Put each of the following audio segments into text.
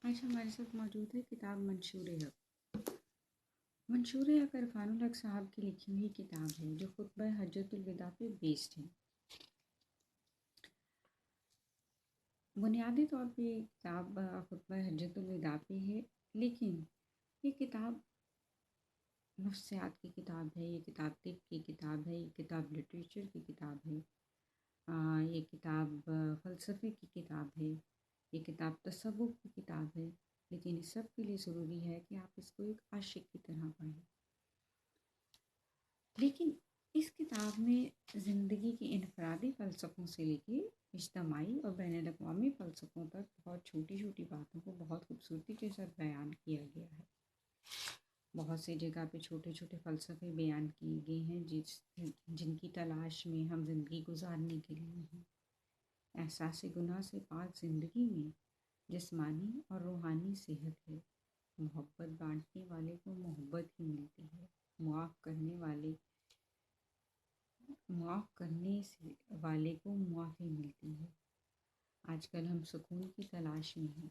آج ہمارے ساتھ موجود ہے کتاب منشور حق۔ منشور حق عرفان الحق صاحب کی لکھی ہوئی کتاب ہے جو خطبہ حجۃ الوداع پہ بیسڈ ہے۔ بنیادی طور پہ یہ کتاب خطبہ حجۃ الوداع پہ ہے، لیکن یہ کتاب نفسیات کی کتاب ہے، یہ کتاب طب کی کتاب ہے، یہ کتاب لٹریچر کی کتاب ہے، یہ کتاب فلسفے کی کتاب ہے، یہ کتاب تصوف کی کتاب ہے، لیکن اس سب کے لیے ضروری ہے کہ آپ اس کو ایک عاشق کی طرح پڑھیں۔ لیکن اس کتاب میں زندگی کے انفرادی فلسفوں سے لے کے اجتماعی اور بین الاقوامی فلسفوں تک بہت چھوٹی چھوٹی باتوں کو بہت خوبصورتی کے ساتھ بیان کیا گیا ہے۔ بہت سی جگہ پہ چھوٹے چھوٹے فلسفے بیان کیے گئے ہیں جن کی تلاش میں ہم زندگی گزارنے کے لیے ہیں۔ احساس گناہ سے پاک زندگی میں جسمانی اور روحانی صحت ہے۔ محبت بانٹنے والے کو محبت ہی ملتی ہے، معاف کرنے والے کو معافی ملتی ہے۔ آج کل ہم سکون کی تلاش میں ہیں،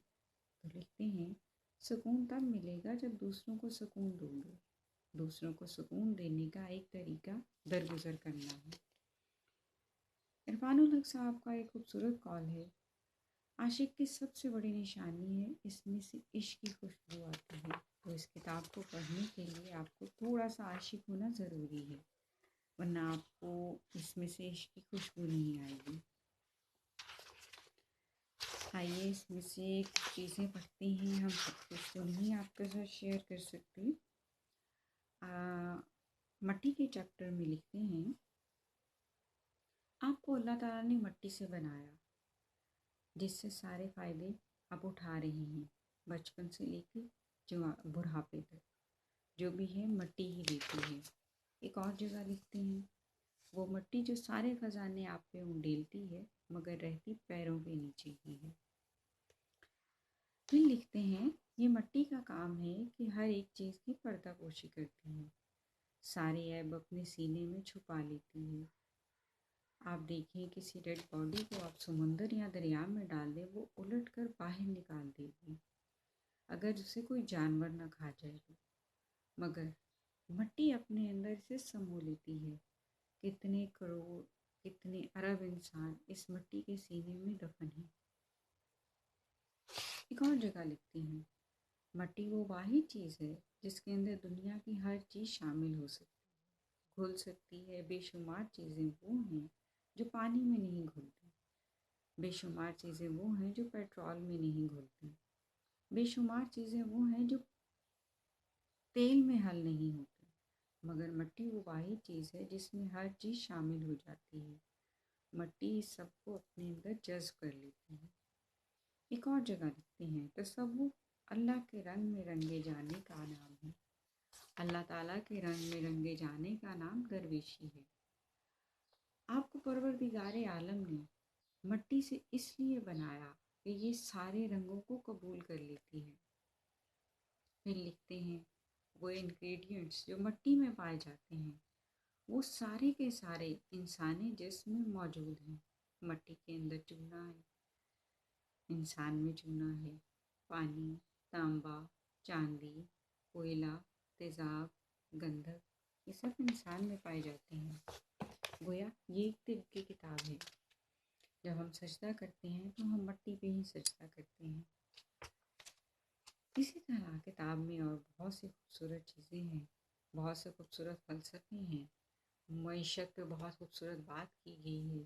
تو لکھتے ہیں سکون تب ملے گا جب دوسروں کو سکون دو گے۔ دوسروں کو سکون دینے کا ایک طریقہ درگزر کرنا ہے۔ عرفان الحق صاحب کا ایک خوبصورت قول ہے، عاشق کی سب سے بڑی نشانی ہے اس میں سے عشق کی خوشبو آتی ہے۔ تو اس کتاب کو پڑھنے کے لیے آپ کو تھوڑا سا عاشق ہونا ضروری ہے، ورنہ آپ کو اس میں سے عشق کی خوشبو نہیں آئے گی۔ آئیے اس میں سے کچھ چیزیں پڑھتے ہیں، ہم سب کچھ تو نہیں آپ کے ساتھ شیئر کر سکتے۔ مٹی کے چیپٹر میں لکھتے ہیں، آپ کو اللہ تعالیٰ نے مٹی سے بنایا جس سے سارے فائدے آپ اٹھا رہے ہیں، بچپن سے لے کے بڑھاپے تک جو بھی ہے مٹی ہی دیتی ہے۔ ایک اور جگہ لکھتے ہیں، وہ مٹی جو سارے خزانے آپ پہ انڈیلتی ہے مگر رہتی پیروں کے نیچے ہی ہے۔ پھر لکھتے ہیں، یہ مٹی کا کام ہے کہ ہر ایک چیز کی پردہ پوشی کرتی ہے، سارے عیب اپنے سینے میں چھپا لیتی ہے۔ آپ دیکھیں کسی ڈیڈ باڈی کو آپ سمندر یا دریا میں ڈال دیں، وہ الٹ کر باہر نکال دے گی اگر اسے کوئی جانور نہ کھا جائے تو، مگر مٹی اپنے اندر سے سمو لیتی ہے۔ کتنے کروڑ کتنے ارب انسان اس مٹی کے سینے میں دفن ہیں۔ ایک اور جگہ لکھتے ہیں، مٹی وہ واحد چیز ہے جس کے اندر دنیا کی ہر چیز شامل ہو سکتی ہے، گھل سکتی ہے۔ بے شمار چیزیں وہ ہیں جو پانی میں نہیں گھلتی، بے شمار چیزیں وہ ہیں جو پیٹرول میں نہیں گھلتی، بے شمار چیزیں وہ ہیں جو تیل میں حل نہیں ہوتی، مگر مٹی وہ واحد چیز ہے جس میں ہر چیز شامل ہو جاتی ہے۔ مٹی اس سب کو اپنے اندر جذب کر لیتی ہے۔ ایک اور جگہ لکھتے ہیں، تصوف اللہ کے رنگ میں رنگے جانے کا نام ہے۔ اللہ تعالیٰ کے رنگ میں رنگے جانے کا نام درویشی ہے۔ آپ کو پروردگار عالم نے مٹی سے اس لیے بنایا کہ یہ سارے رنگوں کو قبول کر لیتی ہے۔ پھر لکھتے ہیں، وہ انگریڈینٹس جو مٹی میں پائے جاتے ہیں وہ سارے کے سارے انسانی جسم میں موجود ہیں۔ مٹی کے اندر چونا ہے، انسان میں چونا ہے، پانی، تانبا، چاندی، کوئلہ، تیزاب، گندھک، یہ سب انسان میں پائے جاتے ہیں۔ گویا یہ ایک طب کی کتاب ہے۔ جب ہم سجدہ کرتے ہیں تو ہم مٹی پہ ہی سجدہ کرتے ہیں۔ اسی طرح کتاب میں اور بہت سی خوبصورت چیزیں ہیں، بہت سے خوبصورت فلسفے ہیں، معیشت پہ بہت خوبصورت بات کی گئی ہے۔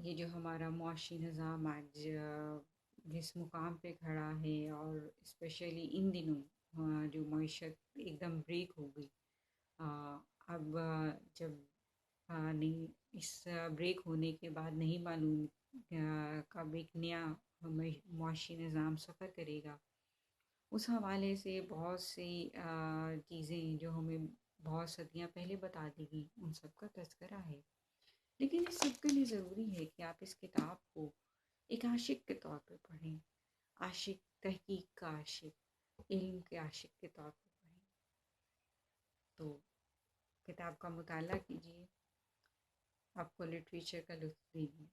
یہ جو ہمارا معاشی نظام آج جس مقام پہ کھڑا ہے، اور اسپیشلی ان دنوں جو معیشت ایک دم بریک ہو گئی، اب جب نہیں اس بریک ہونے کے بعد نہیں معلوم کب ایک نیا معاشی نظام سفر کرے گا، اس حوالے سے بہت سی چیزیں جو ہمیں بہت صدیاں پہلے بتا دی گئی ان سب کا تذکرہ ہے۔ لیکن اس سب کے لیے ضروری ہے کہ آپ اس کتاب کو ایک عاشق کے طور پہ پڑھیں، عاشق، تحقیق کا عاشق، علم کے عاشق کے طور پہ پڑھیں۔ تو کتاب کا مطالعہ کیجیے، آپ کو لٹریچر کا لطف دے گی۔